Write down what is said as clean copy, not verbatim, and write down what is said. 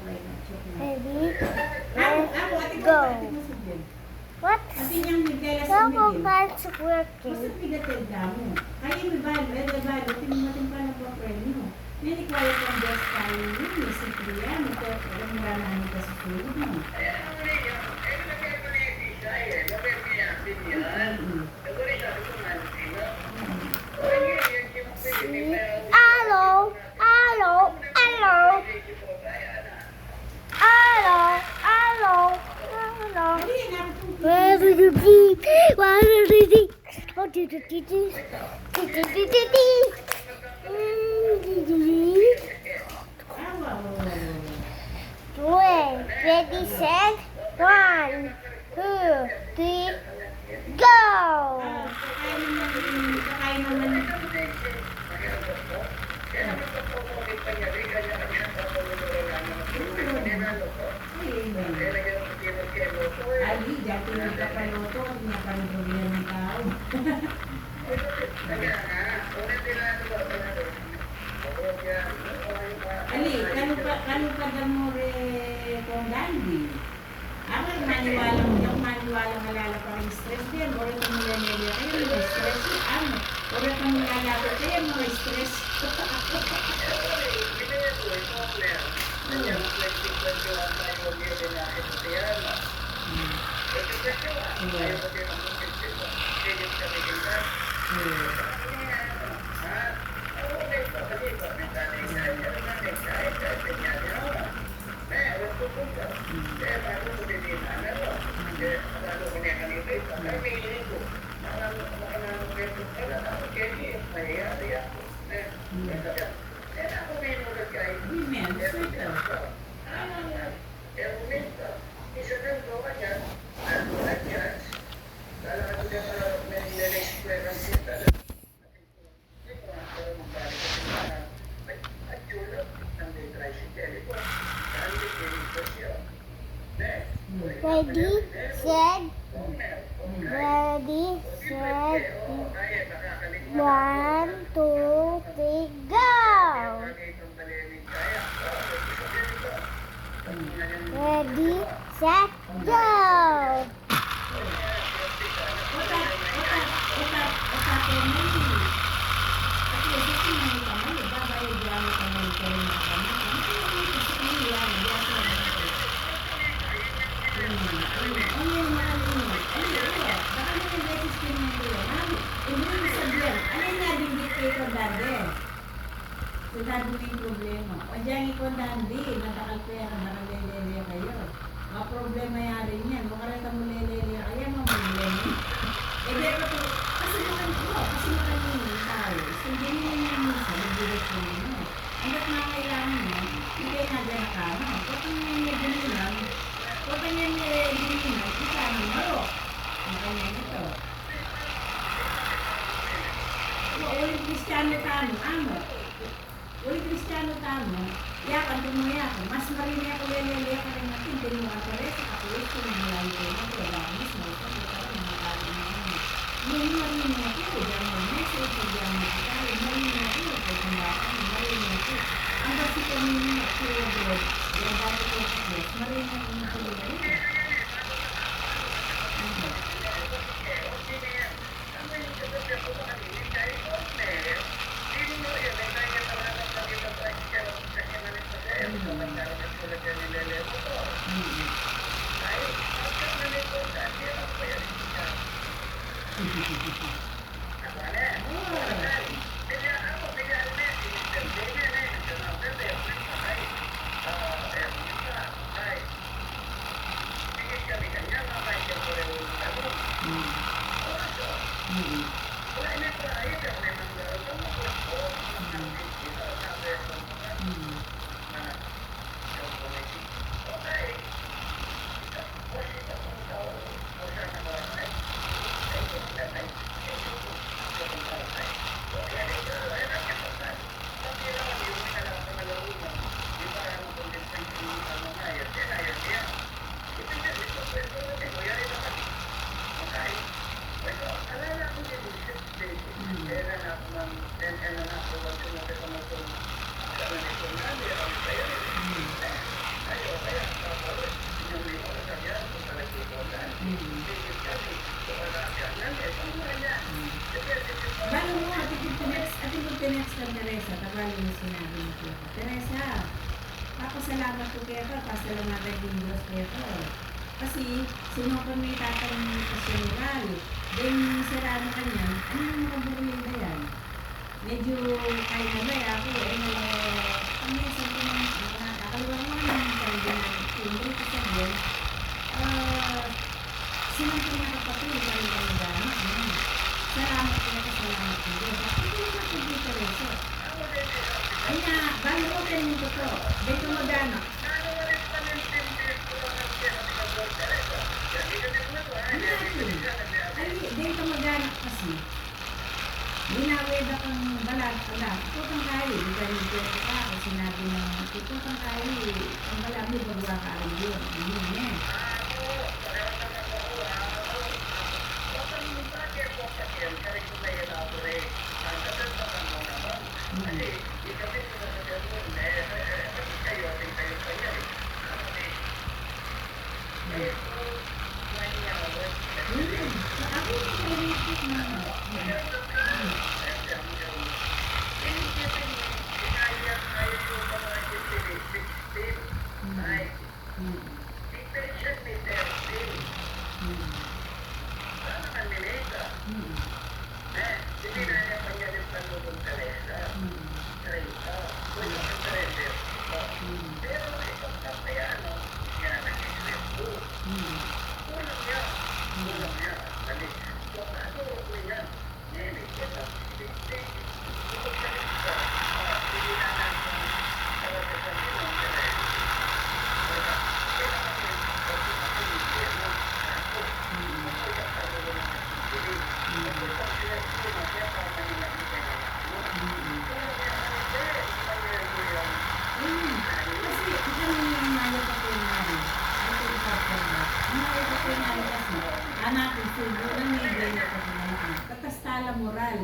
Ready? Let's go. What? Go back to working. Kaya may valid, tinumating pa ng friend mo. Hindi kaya kang just tayo yun, simple yan. Ito, alam mo na namin ka susunod mo. Hello, hello, hello. Hello, hello, hello. Where did you be? Where did you be? What did you do? Ready, set, 1, 2, 3, go! Kakain naman. Ali, dati nagkapaloto, pinapalugyan ng tao. Ali, kanu pa mo kung dandi? Ako maniwalang malala pa rin stress din. Or ito milanelya kayo, may stress yun. Ano? Or ito milalapit kayo, may stress. Ready, set, ready, set, 1, 2, 3, go! Ready, set, go! Sinabi mo yung problema. O dyan ikondandi, natakal ko yan, nakalelele kayo. Mga problema yan rin yan. Makarata mo lelele kayo, mga problema. Eh, pero ito, kasi makaninin tayo. So, hindi nyo yan minsan, nagbigat ko nyo. Hanggat mga kailangan nyo, hindi kayo naganakama. Huwag kang nyo lang, huwag kang nyo lang, isama mo. Ang kanya nito. Uling Kristiyano tamo, amo. Uling Kristiyano tamo, yakan din mo yakan. Mas marini ako lelele ako rin natin. Hindi mo ka rin sa kapulis ko ng malay ko. Nagpagamis mo. Sabi ka rin mga kali mo. Ngayon marini ako. Diyan mo message. Diyan mo kaya. Marini ako. Marini ako. Ang basi kami nyo ako. Yan dati ko sa kapulis. Marini ako na lelele. sinabi ni Kuya. Teresa, papasalamat ko kaya ito, pasalamatan din Diyos kaya ito. Kasi, sinukan mo yung tatay mo sa general. Then, sirano ka niya, ano yung makaburulida yan? Medyo, kahit na ba, ako, minsan ko naman, nakakaliwa mo naman, sabi na, hindi ko sabihin, sinukan niya kapatid, sabi na nagana, salamat ko na salamat ko. Bakit ko naman ko dito, Teresa? Ay na, bali ko kayo nito to. Dito magana. Ay, dito magana kasi. Linawid akong balat. Tutang kayo. Di ka rin ko ka. Kasi sinabi na, tutang kayo. Ang balat mo, bagwa ka rin yun. Yun eh. Anak, isubo na may ganyan ko na katastala moral.